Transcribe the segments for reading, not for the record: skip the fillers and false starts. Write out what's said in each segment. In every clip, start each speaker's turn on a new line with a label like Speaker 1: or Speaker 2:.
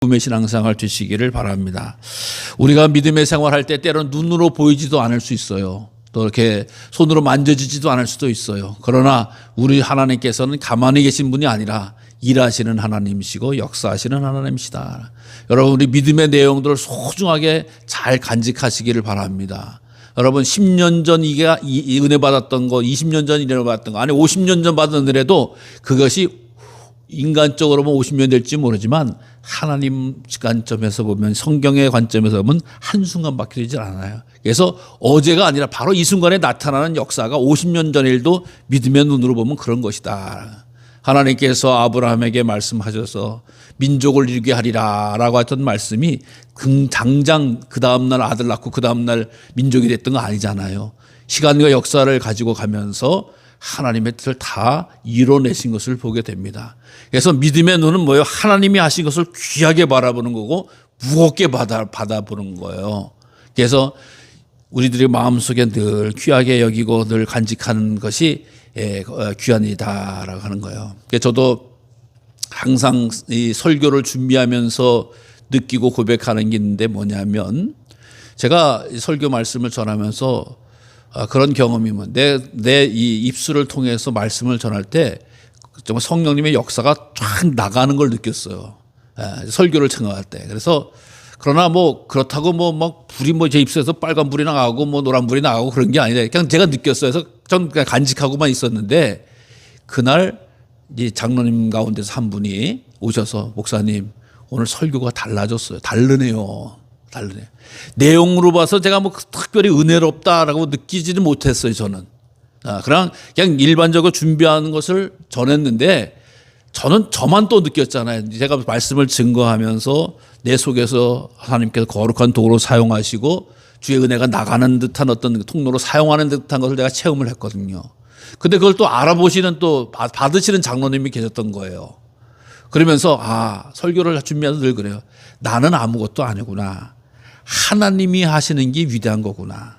Speaker 1: 믿음의 신앙생활 되시기를 바랍니다. 우리가 믿음의 생활할 때 때로는 눈으로 보이지도 않을 수 있어요. 또 이렇게 손으로 만져지지도 않을 수도 있어요. 그러나 우리 하나님께서는 가만히 계신 분이 아니라 일하시는 하나님이시고 역사하시는 하나님이시다. 여러분, 우리 믿음의 내용들을 소중하게 잘 간직하시기를 바랍니다. 여러분, 10년 전 이게 이 은혜 받았던 거, 20년 전 은혜 받았던 거, 아니 50년 전 받은 은혜도 그것이 인간적으로 보면 50년 될지 모르지만 하나님 관점에서 보면, 성경의 관점에서 보면 한순간밖에 되지 않아요. 그래서 어제가 아니라 바로 이 순간에 나타나는 역사가 50년 전 일도 믿음의 눈으로 보면 그런 것이다. 하나님께서 아브라함에게 말씀하셔서 민족을 이루게 하리라 라고 했던 말씀이 당장 그 다음날 아들 낳고 그 다음날 민족이 됐던 거 아니잖아요. 시간과 역사를 가지고 가면서 하나님의 뜻을 다 이뤄내신 것을 보게 됩니다. 그래서 믿음의 눈은 뭐예요? 하나님이 하신 것을 귀하게 바라보는 거고 무겁게 받아보는 거예요. 그래서 우리들의 마음속에 늘 귀하게 여기고 늘 간직하는 것이 귀한 일이다라고 하는 거예요. 저도 항상 이 설교를 준비하면서 느끼고 고백하는 게 있는데 뭐냐면, 제가 설교 말씀을 전하면서 그런 경험이 내 이 입술을 통해서 말씀을 전할 때 정말 성령님의 역사가 쫙 나가는 걸 느꼈어요. 설교를 청할 때. 그래서 그러나 뭐 그렇다고 막 불이 제 입술에서 빨간 불이 나가고 노란 불이 나가고 그런 게 아니라 그냥 제가 느꼈어요. 그래서 전 그냥 간직하고만 있었는데, 그날 이 장로님 가운데서 한 분이 오셔서 목사님, 오늘 설교가 달라졌어요. 다르네요. 내용으로 봐서 제가 특별히 은혜롭다라고 느끼지는 못했어요, 저는. 그냥 일반적으로 준비하는 것을 전했는데, 저만 또 느꼈잖아요. 제가 말씀을 증거하면서 내 속에서 하나님께서 거룩한 도구로 사용하시고 주의 은혜가 나가는 듯한 어떤 통로로 사용하는 듯한 것을 내가 체험을 했거든요. 근데 그걸 또 알아보시는, 또 받으시는 장로님이 계셨던 거예요. 그러면서 설교를 준비하면서 늘 그래요. 나는 아무것도 아니구나. 하나님이 하시는 게 위대한 거구나.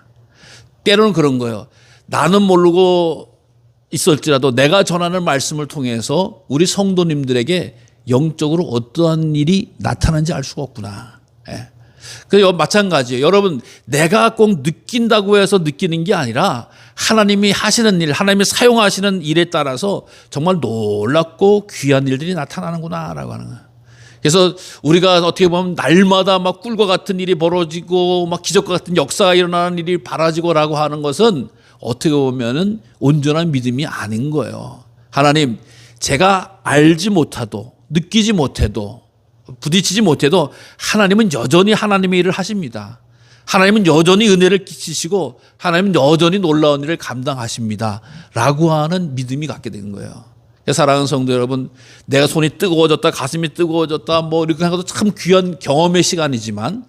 Speaker 1: 때로는 그런 거예요. 나는 모르고 있을지라도 내가 전하는 말씀을 통해서 우리 성도님들에게 영적으로 어떠한 일이 나타나는지 알 수가 없구나. 그래서 마찬가지예요. 여러분, 내가 꼭 느낀다고 해서 느끼는 게 아니라 하나님이 하시는 일, 하나님이 사용하시는 일에 따라서 정말 놀랍고 귀한 일들이 나타나는구나라고 하는 거예요. 그래서 우리가 어떻게 보면 날마다 꿀과 같은 일이 벌어지고 기적과 같은 역사가 일어나는 일이 바라지고라고 하는 것은 어떻게 보면은 온전한 믿음이 아닌 거예요. 하나님, 제가 알지 못하도, 느끼지 못해도, 부딪히지 못해도 하나님은 여전히 하나님의 일을 하십니다. 하나님은 여전히 은혜를 끼치시고 하나님은 여전히 놀라운 일을 감당하십니다 라고 하는 믿음이 갖게 되는 거예요. 사랑하는 성도 여러분, 내가 손이 뜨거워졌다, 가슴이 뜨거워졌다, 이렇게 하는 것도 참 귀한 경험의 시간이지만,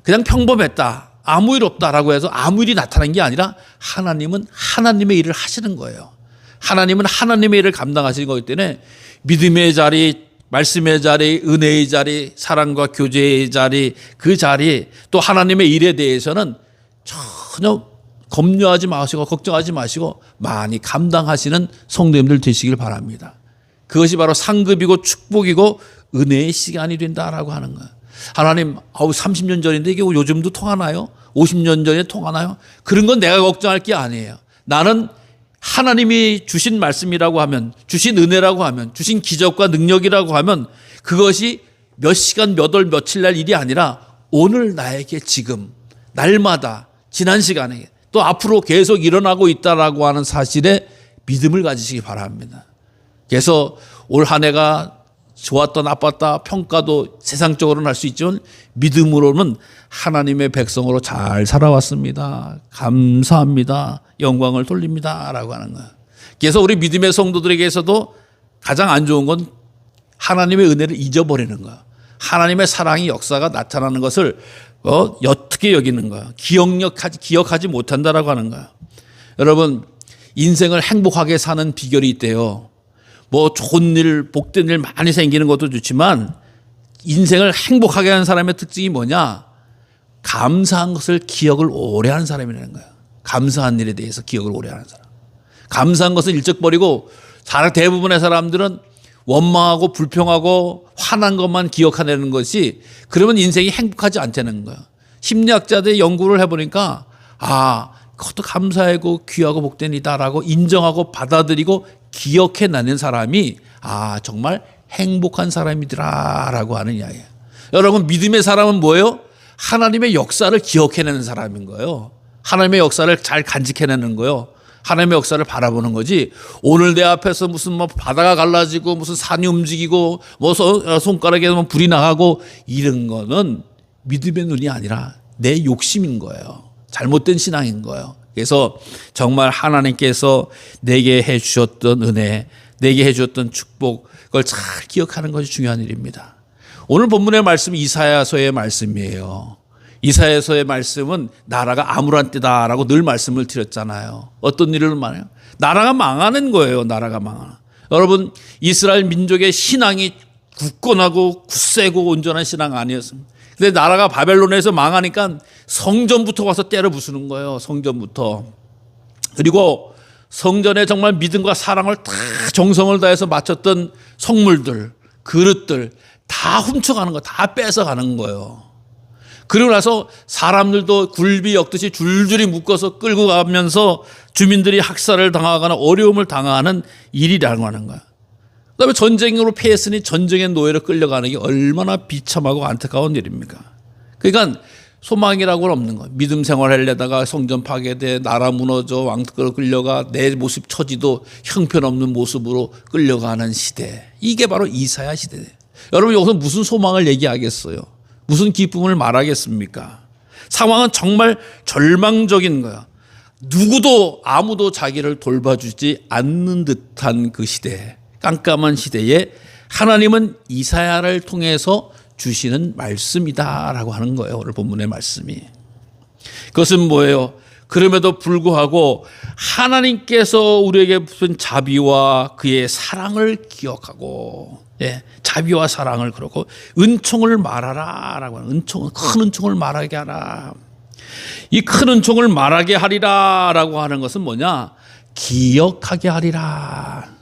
Speaker 1: 그냥 평범했다, 아무 일 없다라고 해서 아무 일이 나타난 게 아니라 하나님은 하나님의 일을 하시는 거예요. 하나님은 하나님의 일을 감당하시는 거기 때문에 믿음의 자리, 말씀의 자리, 은혜의 자리, 사랑과 교제의 자리, 그 자리, 또 하나님의 일에 대해서는 전혀 염려하지 마시고 걱정하지 마시고 많이 감당하시는 성도님들 되시길 바랍니다. 그것이 바로 상급이고 축복이고 은혜의 시간이 된다라고 하는 거예요. 하나님, 30년 전인데 이게 요즘도 통하나요? 50년 전에 통하나요? 그런 건 내가 걱정할 게 아니에요. 나는 하나님이 주신 말씀이라고 하면, 주신 은혜라고 하면, 주신 기적과 능력이라고 하면 그것이 몇 시간, 몇 월, 며칠 날 일이 아니라 오늘 나에게 지금, 날마다, 지난 시간에 또 앞으로 계속 일어나고 있다라고 하는 사실에 믿음을 가지시기 바랍니다. 그래서 올 한 해가 좋았다 나빴다 평가도 세상적으로는 할 수 있지만 믿음으로는 하나님의 백성으로 잘 살아왔습니다. 감사합니다. 영광을 돌립니다 라고 하는 거예요. 그래서 우리 믿음의 성도들에게서도 가장 안 좋은 건 하나님의 은혜를 잊어버리는 거예요. 하나님의 사랑이 역사가 나타나는 것을 어떻게 여기는 거예요. 기억하지 못한다라고 하는 거예요. 여러분, 인생을 행복하게 사는 비결이 있대요. 좋은 일, 복된 일 많이 생기는 것도 좋지만 인생을 행복하게 하는 사람의 특징이 뭐냐? 감사한 것을 기억을 오래 하는 사람이라는 거예요. 감사한 일에 대해서 기억을 오래 하는 사람. 감사한 것은 일찍 버리고 대부분의 사람들은 원망하고 불평하고 화난 것만 기억하는 것이 그러면 인생이 행복하지 않다는 거예요. 심리학자들의 연구를 해보니까 그것도 감사하고 귀하고 복된 이다라고 인정하고 받아들이고 기억해내는 사람이 정말 행복한 사람이더라라고 하는 이야기예요. 여러분, 믿음의 사람은 뭐예요? 하나님의 역사를 기억해내는 사람인 거예요. 하나님의 역사를 잘 간직해내는 거예요. 하나님의 역사를 바라보는 거지. 오늘 내 앞에서 무슨 바다가 갈라지고 무슨 산이 움직이고 손가락에 불이 나가고 이런 거는 믿음의 눈이 아니라 내 욕심인 거예요. 잘못된 신앙인 거예요. 그래서 정말 하나님께서 내게 해주셨던 은혜, 내게 해주셨던 축복, 그걸 잘 기억하는 것이 중요한 일입니다. 오늘 본문의 말씀은 이사야서의 말씀이에요. 이사야서의 말씀은 나라가 암울한 때다라고 늘 말씀을 드렸잖아요. 어떤 일을 말해요? 나라가 망하는 거예요. 나라가 망하는. 여러분, 이스라엘 민족의 신앙이 굳건하고 굳세고 온전한 신앙 아니었습니다. 근데 나라가 바벨론에서 망하니까 성전부터 와서 때려 부수는 거예요. 성전부터. 그리고 성전에 정말 믿음과 사랑을 다 정성을 다해서 바쳤던 성물들, 그릇들 다 훔쳐가는 거, 다 뺏어가는 거예요. 그리고 나서 사람들도 굴비 엮듯이 줄줄이 묶어서 끌고 가면서 주민들이 학살을 당하거나 어려움을 당하는 일이라고 하는 거야. 그다음에 전쟁으로 패했으니 전쟁의 노예로 끌려가는 게 얼마나 비참하고 안타까운 일입니까? 그러니까 소망이라고는 없는 거예요. 믿음 생활하려다가 성전 파괴돼, 나라 무너져, 왕들로 끌려가, 내 모습 처지도 형편없는 모습으로 끌려가는 시대. 이게 바로 이사야 시대예요. 여러분, 여기서 무슨 소망을 얘기하겠어요? 무슨 기쁨을 말하겠습니까? 상황은 정말 절망적인 거야. 누구도 아무도 자기를 돌봐주지 않는 듯한 그 시대, 깜깜한 시대에 하나님은 이사야를 통해서 주시는 말씀이다라고 하는 거예요. 오늘 본문의 말씀이. 그것은 뭐예요? 그럼에도 불구하고 하나님께서 우리에게 무슨 자비와 그의 사랑을 기억하고, 자비와 사랑을 그러고 은총을 말하라라고 하는, 은총, 큰 은총을 말하게 하라. 이 큰 은총을 말하게 하리라라고 하는 것은 뭐냐? 기억하게 하리라.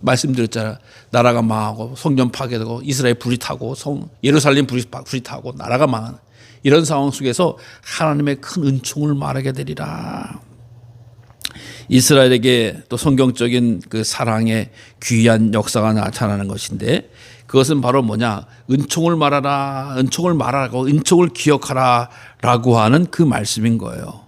Speaker 1: 말씀드렸잖아요. 나라가 망하고 성전 파괴되고 이스라엘 불이 타고 예루살렘 불이 타고 나라가 망하는 이런 상황 속에서 하나님의 큰 은총을 말하게 되리라. 이스라엘에게 또 성경적인 그 사랑의 귀한 역사가 나타나는 것인데, 그것은 바로 뭐냐? 은총을 말하라, 은총을 말하고 은총을 기억하라 라고 하는 그 말씀인 거예요.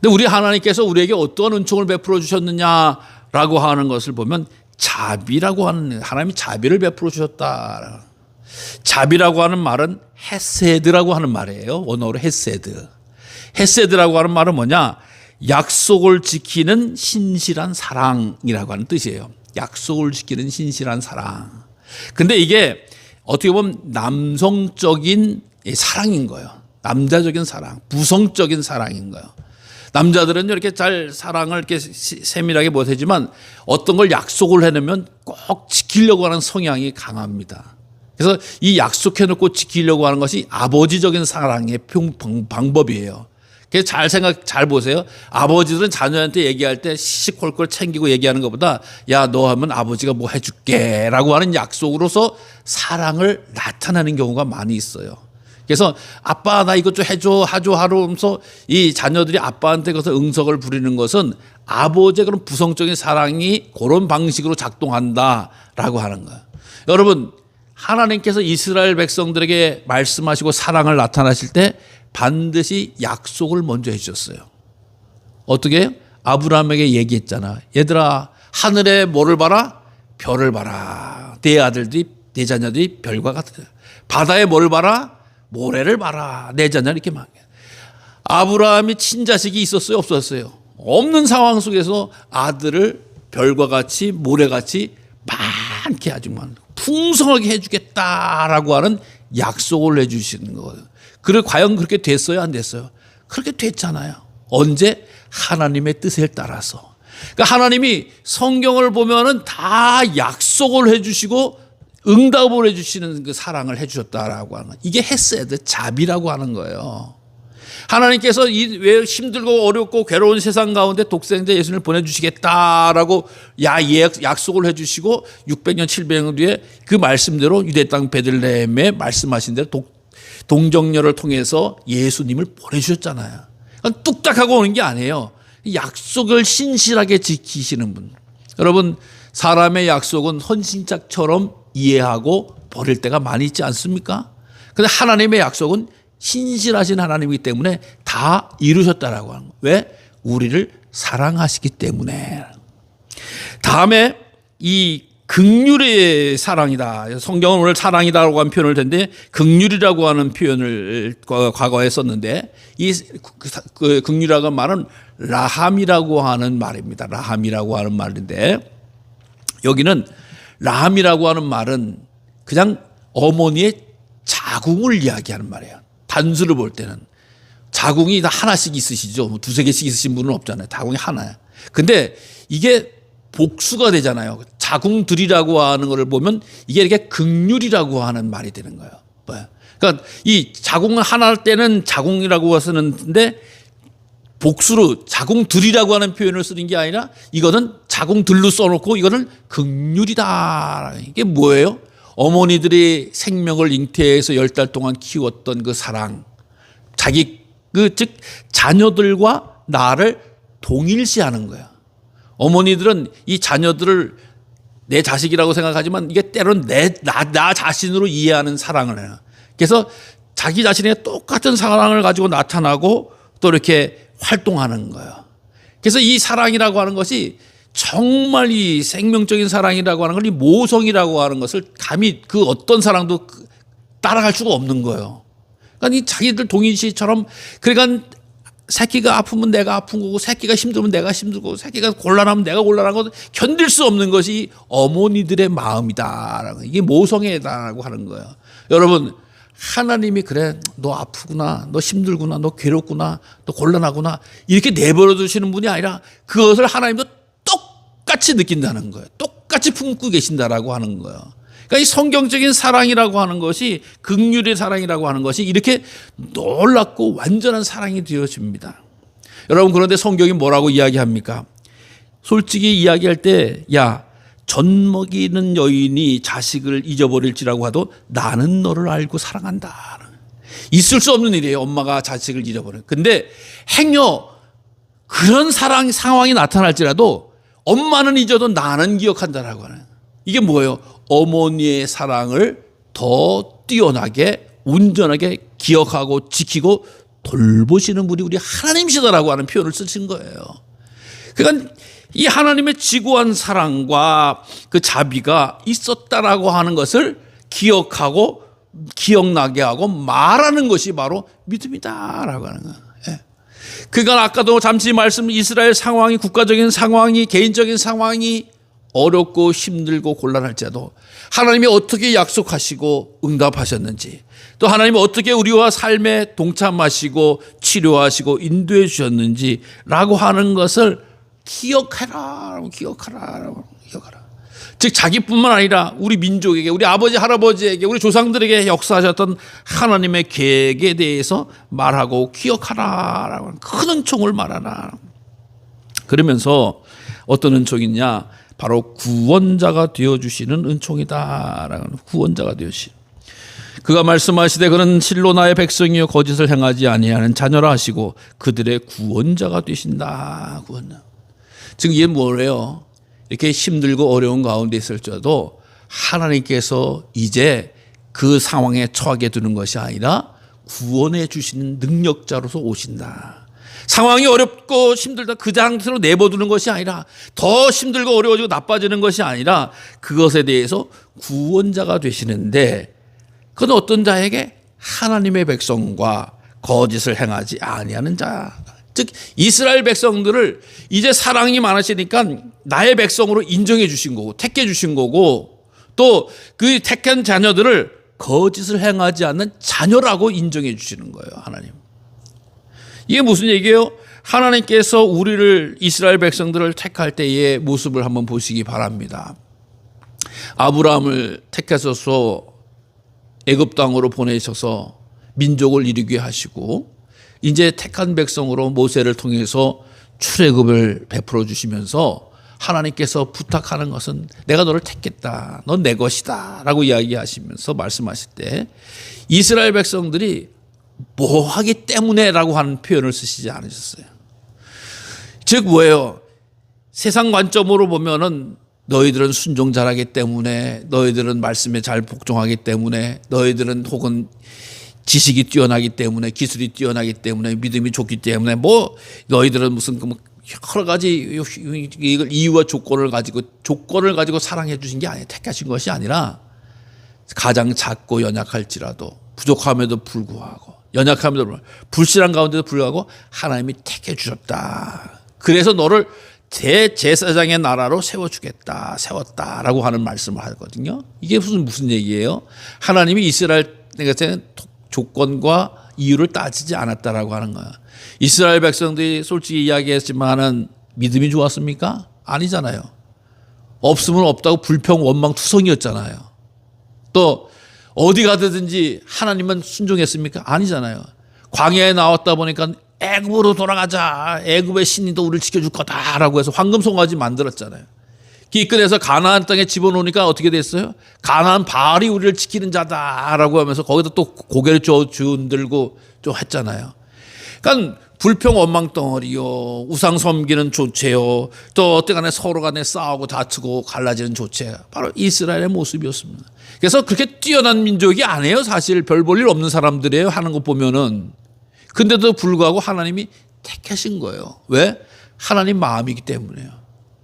Speaker 1: 근데 우리 하나님께서 우리에게 어떠한 은총을 베풀어 주셨느냐라고 하는 것을 보면 자비라고 하는, 하나님이 자비를 베풀어 주셨다. 자비라고 하는 말은 헤세드라고 하는 말이에요. 원어로 헤세드. 헤세드라고 하는 말은 뭐냐? 약속을 지키는 신실한 사랑이라고 하는 뜻이에요. 약속을 지키는 신실한 사랑. 근데 이게 어떻게 보면 남성적인 사랑인 거예요. 남자적인 사랑, 부성적인 사랑인 거예요. 남자들은 이렇게 잘 사랑을 이렇게 세밀하게 못하지만 어떤 걸 약속을 해놓으면 꼭 지키려고 하는 성향이 강합니다. 그래서 이 약속해놓고 지키려고 하는 것이 아버지적인 사랑의 방법이에요. 그래서 잘 보세요. 아버지들은 자녀한테 얘기할 때 시시콜콜 챙기고 얘기하는 것보다 야, 너 하면 아버지가 뭐 해줄게 라고 하는 약속으로서 사랑을 나타내는 경우가 많이 있어요. 그래서 아빠 나 이것 좀 해줘 하면서 이 자녀들이 아빠한테 그래서 응석을 부리는 것은 아버지의 그런 부성적인 사랑이 그런 방식으로 작동한다라고 하는 거예요. 여러분, 하나님께서 이스라엘 백성들에게 말씀하시고 사랑을 나타나실 때 반드시 약속을 먼저 해주셨어요. 어떻게 해요? 아브라함에게 얘기했잖아. 얘들아, 하늘에 뭐를 봐라? 별을 봐라. 내 아들들이, 내 자녀들이 별과 같으다. 바다에 뭐를 봐라? 모래를 봐라. 내 자녀는 이렇게 많게. 아브라함이 친자식이 있었어요? 없었어요? 없는 상황 속에서 아들을 별과 같이 모래같이 많게 아주 풍성하게 해주겠다라고 하는 약속을 해주시는 거예요. 그래, 과연 그렇게 됐어요? 안 됐어요? 그렇게 됐잖아요. 언제? 하나님의 뜻에 따라서. 그러니까 하나님이 성경을 보면은 다 약속을 해주시고 응답을 해주시는 그 사랑을 해주셨다라고 하는 거예요. 이게 헤세드, 자비라고 하는 거예요. 하나님께서 왜 힘들고 어렵고 괴로운 세상 가운데 독생자 예수님을 보내주시겠다라고 약속을 해주시고 600년 700년 뒤에 그 말씀대로 유대 땅 베들레헴에 말씀하신 대로 동정녀를 통해서 예수님을 보내주셨잖아요. 그러니까 뚝딱하고 오는 게 아니에요. 약속을 신실하게 지키시는 분. 여러분, 사람의 약속은 헌신짝처럼 이해하고 버릴 때가 많이 있지 않습니까? 그런데 하나님의 약속은 신실하신 하나님이기 때문에 다 이루셨다라고 하는 거예요. 왜? 우리를 사랑하시기 때문에. 다음에 이 긍휼의 사랑이다. 성경은 오늘 사랑이다라고 하는 표현을 했는데 긍휼이라고 하는 표현을 과거에 썼는데 이 긍휼이라고 하는 말은 라함이라고 하는 말입니다. 라함이라고 하는 말인데 여기는 라함이라고 하는 말은 그냥 어머니의 자궁을 이야기하는 말이에요. 단수를 볼 때는 자궁이 다 하나씩 있으시죠. 뭐 두세 개씩 있으신 분은 없잖아요. 자궁이 하나야. 근데 이게 복수가 되잖아요. 자궁들이라고 하는 것을 보면 이게 이렇게 긍휼이라고 하는 말이 되는 거예요. 그러니까 이 자궁을 하나 할 때는 자궁이라고 쓰는데 복수로 자궁들이라고 하는 표현을 쓰는 게 아니라 이거는 자궁들로 써놓고 이거는 긍휼이다. 이게 뭐예요? 어머니들이 생명을 잉태해서 10달 동안 키웠던 그 사랑, 즉 자녀들과 나를 동일시하는 거야. 어머니들은 이 자녀들을 내 자식이라고 생각하지만 이게 때로는 나 자신으로 이해하는 사랑을 해요. 그래서 자기 자신의 똑같은 사랑을 가지고 나타나고 또 이렇게 활동하는 거예요. 그래서 이 사랑이라고 하는 것이 정말 이 생명적인 사랑이라고 하는 걸 이 모성이라고 하는 것을 감히 그 어떤 사랑도 따라갈 수가 없는 거예요. 그러니까 이 자기들 동일시처럼 그러니까 새끼가 아프면 내가 아픈 거고 새끼가 힘들면 내가 힘들고 새끼가 곤란하면 내가 곤란한 거 견딜 수 없는 것이 어머니들의 마음이다. 이게 모성애다라고 하는 거예요. 여러분 하나님이 그래 너 아프구나 너 힘들구나 너 괴롭구나 너 곤란하구나 이렇게 내버려 두시는 분이 아니라 그것을 하나님도 똑같이 느낀다는 거예요. 똑같이 품고 계신다라고 하는 거예요. 그러니까 이 성경적인 사랑이라고 하는 것이 긍휼의 사랑이라고 하는 것이 이렇게 놀랍고 완전한 사랑이 되어집니다. 여러분 그런데 성경이 뭐라고 이야기합니까? 솔직히 이야기할 때 젖 먹이는 여인이 자식을 잊어버릴지라고 하도 나는 너를 알고 사랑한다. 있을 수 없는 일이에요. 엄마가 자식을 잊어버려요. 근데 행여 그런 상황이 나타날지라도 엄마는 잊어도 나는 기억한다라고 하는 이게 뭐예요? 어머니의 사랑을 더 뛰어나게 온전하게 기억하고 지키고 돌보시는 분이 우리 하나님이시다라고 하는 표현을 쓰신 거예요. 그러니까 이 하나님의 지고한 사랑과 그 자비가 있었다라고 하는 것을 기억하고 기억나게 하고 말하는 것이 바로 믿음이다라고 하는 거예요. 그러니까 아까도 잠시 말씀 이스라엘 상황이 국가적인 상황이 개인적인 상황이 어렵고 힘들고 곤란할지라도 하나님이 어떻게 약속하시고 응답하셨는지 또 하나님이 어떻게 우리와 삶에 동참하시고 치료하시고 인도해 주셨는지라고 하는 것을 기억하라. 즉 자기뿐만 아니라 우리 민족에게 우리 아버지 할아버지에게 우리 조상들에게 역사하셨던 하나님의 계획에 대해서 말하고 기억하라라고 하는 큰 은총을 말하라. 그러면서 어떤 은총이냐? 바로 구원자가 되어주시는 은총이다라는 구원자가 되어주신. 그가 말씀하시되 그는 실로 나의 백성이여 거짓을 행하지 아니하는 자녀라 하시고 그들의 구원자가 되신다. 구원자. 즉 이게 뭐래요? 이렇게 힘들고 어려운 가운데 있을지라도 하나님께서 이제 그 상황에 처하게 두는 것이 아니라 구원해 주시는 능력자로서 오신다. 상황이 어렵고 힘들다 그 상태로 내버두는 것이 아니라 더 힘들고 어려워지고 나빠지는 것이 아니라 그것에 대해서 구원자가 되시는데 그건 어떤 자에게? 하나님의 백성과 거짓을 행하지 아니하는 자. 즉 이스라엘 백성들을 이제 사랑이 많으시니까 나의 백성으로 인정해 주신 거고 택해 주신 거고 또 그 택한 자녀들을 거짓을 행하지 않는 자녀라고 인정해 주시는 거예요. 하나님. 이게 무슨 얘기예요? 하나님께서 우리를 이스라엘 백성들을 택할 때의 모습을 한번 보시기 바랍니다. 아브라함을 택하셔서 애굽 땅으로 보내셔서 민족을 이루게 하시고 이제 택한 백성으로 모세를 통해서 출애굽을 베풀어 주시면서 하나님께서 부탁하는 것은 내가 너를 택했다. 넌 내 것이다. 라고 이야기하시면서 말씀하실 때 이스라엘 백성들이 뭐 하기 때문에 라고 하는 표현을 쓰시지 않으셨어요. 즉 뭐예요? 세상 관점으로 보면은 너희들은 순종 잘하기 때문에, 너희들은 말씀에 잘 복종하기 때문에, 너희들은 혹은 지식이 뛰어나기 때문에, 기술이 뛰어나기 때문에, 믿음이 좋기 때문에, 뭐 너희들은 무슨 여러 가지 이유와 조건을 가지고 사랑해 주신 게 아니에요. 택하신 것이 아니라 가장 작고 연약할지라도 부족함에도 불구하고 연약함에도 불구하고 불신한 가운데도 불구하고 하나님이 택해 주셨다. 그래서 너를 대제사장의 나라로 세웠다라고 하는 말씀을 하거든요. 이게 무슨 얘기예요? 하나님이 이스라엘 조건과 이유를 따지지 않았다라고 하는 거야. 이스라엘 백성들이 솔직히 이야기했지만은 믿음이 좋았습니까? 아니잖아요. 없으면 없다고 불평 원망 투성이었잖아요. 또 어디 가든지 하나님은 순종했습니까? 아니잖아요. 광야에 나왔다 보니까 애굽으로 돌아가자. 애굽의 신이 또 우리를 지켜줄 거다라고 해서 황금송아지 만들었잖아요. 기근해서 가나안 땅에 집어넣으니까 어떻게 됐어요? 가나안 바알이 우리를 지키는 자다라고 하면서 거기다 또 고개를 주흔들고 좀 했잖아요. 그러니까 불평 원망 덩어리요, 우상 섬기는 조체요, 또 어떤 간에 서로 간에 싸우고 다투고 갈라지는 조체, 바로 이스라엘의 모습이었습니다. 그래서 그렇게 뛰어난 민족이 아니에요. 사실 별 볼 일 없는 사람들이에요. 하는 거 보면은. 근데도 불구하고 하나님이 택하신 거예요. 왜? 하나님 마음이기 때문에요.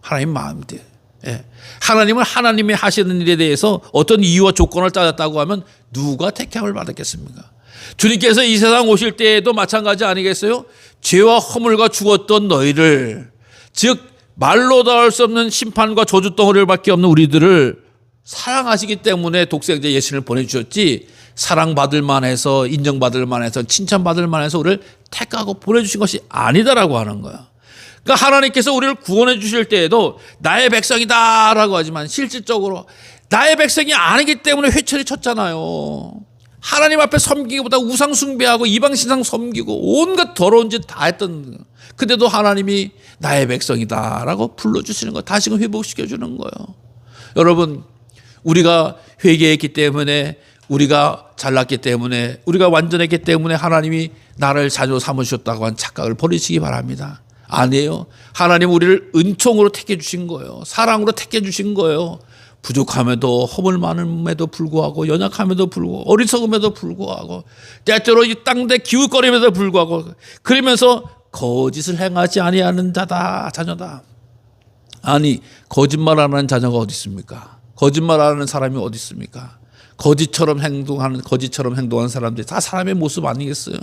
Speaker 1: 하나님 마음이에요. 예. 하나님은 하나님이 하시는 일에 대해서 어떤 이유와 조건을 따졌다고 하면 누가 택함을 받았겠습니까? 주님께서 이 세상 오실 때에도 마찬가지 아니겠어요? 죄와 허물과 죽었던 너희를, 즉 말로 닿을 수 없는 심판과 저주 덩어리를 밖에 없는 우리들을 사랑하시기 때문에 독생자 예수를 보내주셨지, 사랑받을 만해서, 인정받을 만해서, 칭찬받을 만해서 우리를 택하고 보내주신 것이 아니다라고 하는 거야. 그러니까 하나님께서 우리를 구원해 주실 때에도 나의 백성이다 라고 하지만 실질적으로 나의 백성이 아니기 때문에 회초리 쳤잖아요. 하나님 앞에 섬기기보다 우상 숭배하고 이방신상 섬기고 온갖 더러운 짓 다 했던, 근데도 하나님이 나의 백성이다 라고 불러주시는 거, 다시금 회복시켜주는 거예요. 여러분, 우리가 회개했기 때문에, 우리가 잘났기 때문에, 우리가 완전했기 때문에 하나님이 나를 자녀 삼으셨다고 한 착각을 버리시기 바랍니다. 아니에요. 하나님 우리를 은총으로 택해 주신 거예요. 사랑으로 택해 주신 거예요. 부족함에도, 허물 많음에도 불구하고, 연약함에도 불구하고, 어리석음에도 불구하고, 때때로 이 땅대 기웃거림에도 불구하고, 그러면서 거짓을 행하지 아니하는 자녀다. 아니, 거짓말하는 자녀가 어디 있습니까? 거짓말하는 사람이 어디 있습니까? 거짓처럼 행동하는 사람들이 다 사람의 모습 아니겠어요?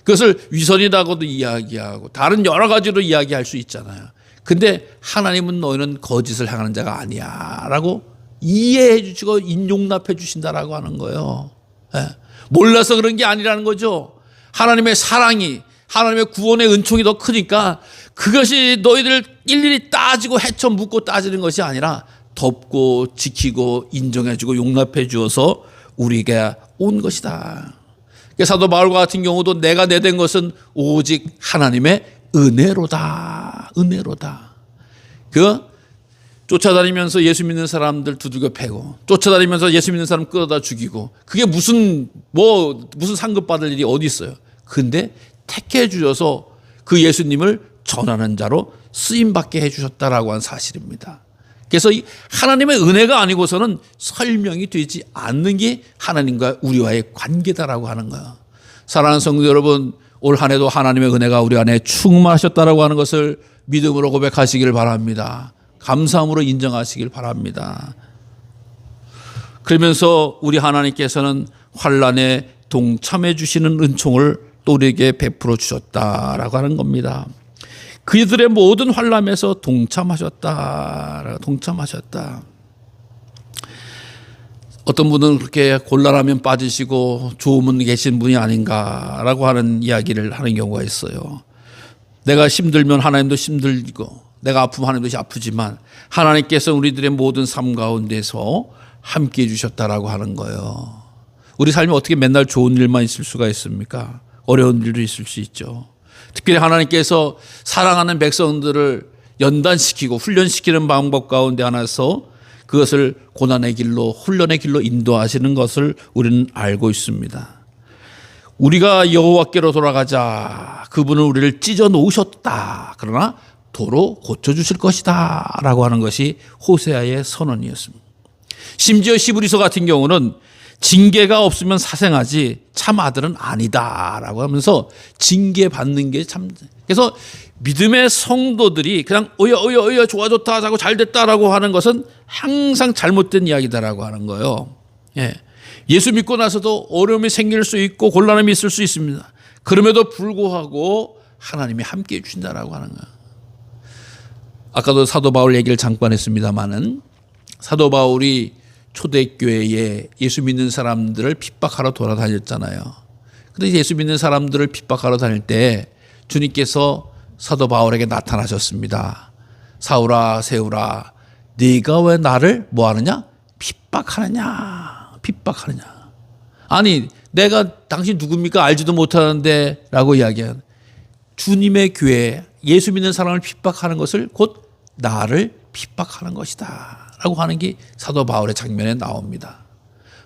Speaker 1: 그것을 위선이라고도 이야기하고 다른 여러 가지로 이야기할 수 있잖아요. 근데 하나님은 너희는 거짓을 행하는 자가 아니야 라고 이해해 주시고 인용납해 주신다라고 하는 거예요. 예. 몰라서 그런 게 아니라는 거죠. 하나님의 사랑이, 하나님의 구원의 은총이 더 크니까 그것이 너희들 일일이 따지고 헤쳐 묻고 따지는 것이 아니라 덮고 지키고 인정해 주고 용납해 주어서 우리에게 온 것이다. 사도 바울과 같은 경우도 내가 내된 것은 오직 하나님의 은혜로다. 쫓아다니면서 예수 믿는 사람들 두들겨 패고, 쫓아다니면서 예수 믿는 사람 끌어다 죽이고, 그게 무슨 상급 받을 일이 어디 있어요? 근데 택해 주셔서 그 예수님을 전하는 자로 쓰임 받게 해 주셨다라고 한 사실입니다. 그래서 이 하나님의 은혜가 아니고서는 설명이 되지 않는 게 하나님과 우리와의 관계다라고 하는 거예요. 사랑하는 성도 여러분, 올 한 해도 하나님의 은혜가 우리 안에 충만하셨다라고 하는 것을 믿음으로 고백하시기를 바랍니다. 감사함으로 인정하시길 바랍니다. 그러면서 우리 하나님께서는 환난에 동참해 주시는 은총을 또 우리에게 베풀어 주셨다라고 하는 겁니다. 그들의 모든 환난에서 동참하셨다. 어떤 분은 그렇게 곤란하면 빠지시고 좋으면 계신 분이 아닌가라고 하는 이야기를 하는 경우가 있어요. 내가 힘들면 하나님도 힘들고, 내가 아프면 하나님도 아프지만 하나님께서 우리들의 모든 삶 가운데서 함께해 주셨다라고 하는 거예요. 우리 삶이 어떻게 맨날 좋은 일만 있을 수가 있습니까? 어려운 일도 있을 수 있죠. 특별히 하나님께서 사랑하는 백성들을 연단시키고 훈련시키는 방법 가운데 하나서 그것을 고난의 길로, 훈련의 길로 인도하시는 것을 우리는 알고 있습니다. 우리가 여호와께로 돌아가자. 그분은 우리를 찢어 놓으셨다. 그러나 도로 고쳐주실 것이다 라고 하는 것이 호세아의 선언이었습니다. 심지어 히브리서 같은 경우는 징계가 없으면 사생하지 참 아들은 아니다 라고 하면서 징계받는 게 참, 그래서 믿음의 성도들이 그냥 어여 좋아 좋다 하고 잘 됐다라고 하는 것은 항상 잘못된 이야기다라고 하는 거예요. 예수 믿고 나서도 어려움이 생길 수 있고 곤란함이 있을 수 있습니다. 그럼에도 불구하고 하나님이 함께 해 주신다라고 하는 거예요. 아까도 사도 바울 얘기를 잠깐 했습니다마는 사도 바울이 초대교회에 예수 믿는 사람들을 핍박하러 돌아다녔잖아요. 그런데 예수 믿는 사람들을 핍박하러 다닐 때 주님께서 사도 바울에게 나타나셨습니다. 사울아 세울아 네가 왜 나를 뭐하느냐? 핍박하느냐. 아니 내가 당신 누굽니까? 알지도 못하는데 라고 이야기한 주님의 교회 예수 믿는 사람을 핍박하는 것을 곧 나를 핍박하는 것이다 라고 하는 게 사도 바울의 장면에 나옵니다.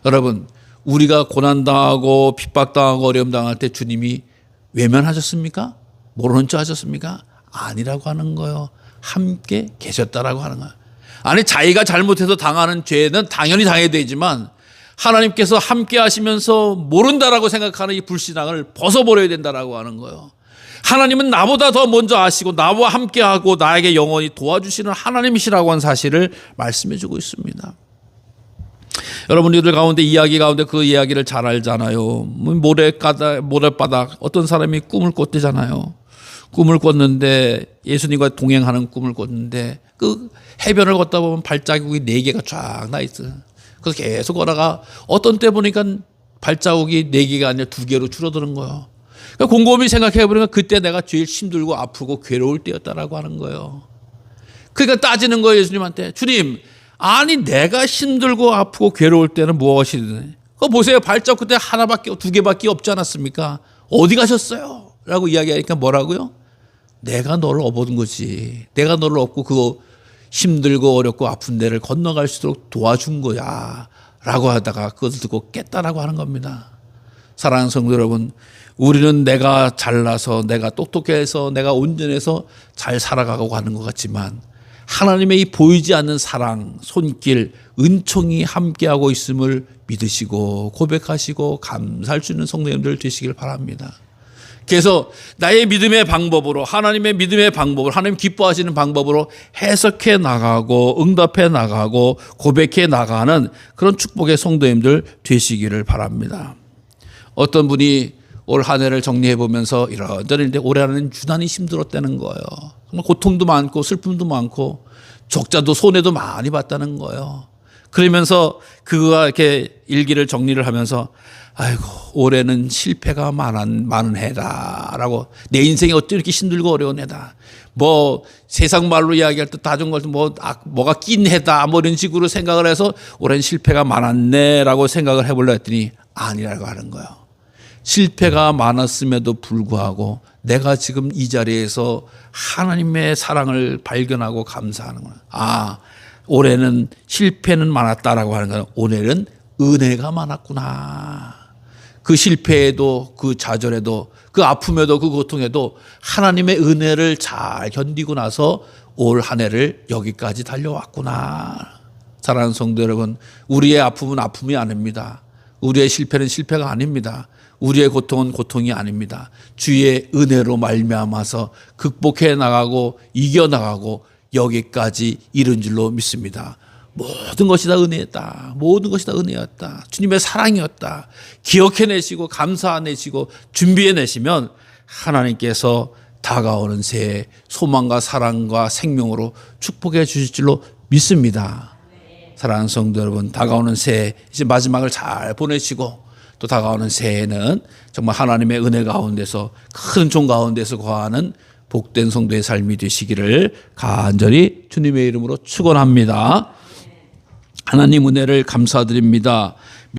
Speaker 1: 여러분 우리가 고난당하고 핍박당하고 어려움 당할 때 주님이 외면하셨습니까? 모르는 척 하셨습니까? 아니라고 하는 거예요. 함께 계셨다라고 하는 거예요. 아니 자기가 잘못해서 당하는 죄는 당연히 당해야 되지만 하나님께서 함께 하시면서 모른다라고 생각하는 이 불신앙을 벗어버려야 된다라고 하는 거예요. 하나님은 나보다 더 먼저 아시고 나와 함께하고 나에게 영원히 도와주시는 하나님이시라고 하는 사실을 말씀해 주고 있습니다. 여러분들 가운데 이야기 가운데 그 이야기를 잘 알잖아요. 모래바닥 어떤 사람이 꿈을 꿨대잖아요. 꿈을 꿨는데 예수님과 동행하는 꿈을 꿨는데 그 해변을 걷다 보면 발자국이 4개가 쫙 나 있어요. 그래서 계속 걸어가 어떤 때 보니까 발자국이 4개가 아니라 2개로 줄어드는 거예요. 그러니까 곰곰이 생각해 보니까 그때 내가 제일 힘들고 아프고 괴로울 때였다라고 하는 거예요. 그러니까 따지는 거예요. 예수님한테. 주님, 아니 내가 힘들고 아프고 괴로울 때는 무엇이든 그거 보세요. 발자국 그때 2개밖에 없지 않았습니까? 어디 가셨어요? 라고 이야기하니까 뭐라고요? 내가 너를 업어둔 거지. 내가 너를 업고 그거 힘들고 어렵고 아픈 데를 건너갈 수 있도록 도와준 거야 라고 하다가 그것을 듣고 깼다라고 하는 겁니다. 사랑하는 성도 여러분, 우리는 내가 잘나서 내가 똑똑해서 내가 온전해서 잘 살아가고 가는 것 같지만 하나님의 이 보이지 않는 사랑, 손길, 은총이 함께하고 있음을 믿으시고 고백하시고 감사할 수 있는 성도님들 되시길 바랍니다. 그래서 나의 믿음의 방법으로 하나님의 믿음의 방법을 하나님 기뻐하시는 방법으로 해석해 나가고 응답해 나가고 고백해 나가는 그런 축복의 성도님들 되시기를 바랍니다. 어떤 분이 올 한 해를 정리해 보면서 이런저런 올해 안에는 유난히 힘들었다는 거예요. 정말 고통도 많고 슬픔도 많고 적자도 손해도 많이 봤다는 거예요. 그러면서 그가 이렇게 일기를 정리를 하면서 아이고 올해는 실패가 많은 해다라고 내 인생이 어쩜 이렇게 힘들고 어려운 해다. 뭐 세상 말로 이야기할 때 다른 걸 뭐가 낀 해다 뭐 이런 식으로 생각을 해서 올해는 실패가 많았네라고 생각을 해보려 했더니 아니라고 하는 거예요. 실패가 많았음에도 불구하고 내가 지금 이 자리에서 하나님의 사랑을 발견하고 감사하는 거예요. 아, 올해는 실패는 많았다라고 하는 거예요. 올해는 은혜가 많았구나. 그 실패에도 그 좌절에도 그 아픔에도 그 고통에도 하나님의 은혜를 잘 견디고 나서 올 한 해를 여기까지 달려왔구나. 사랑하는 성도 여러분, 우리의 아픔은 아픔이 아닙니다. 우리의 실패는 실패가 아닙니다. 우리의 고통은 고통이 아닙니다. 주의 은혜로 말미암아서 극복해 나가고 이겨나가고 여기까지 이른 줄로 믿습니다. 모든 것이 다 은혜였다. 모든 것이 다 은혜였다. 주님의 사랑이었다. 기억해내시고 감사해내시고 준비해내시면 하나님께서 다가오는 새해 소망과 사랑과 생명으로 축복해 주실 줄로 믿습니다. 사랑하는 성도 여러분, 다가오는 새해 이제 마지막을 잘 보내시고 또 다가오는 새해는 정말 하나님의 은혜 가운데서 큰 종 가운데서 거하는 복된 성도의 삶이 되시기를 간절히 주님의 이름으로 축원합니다. 하나님 은혜를 감사드립니다.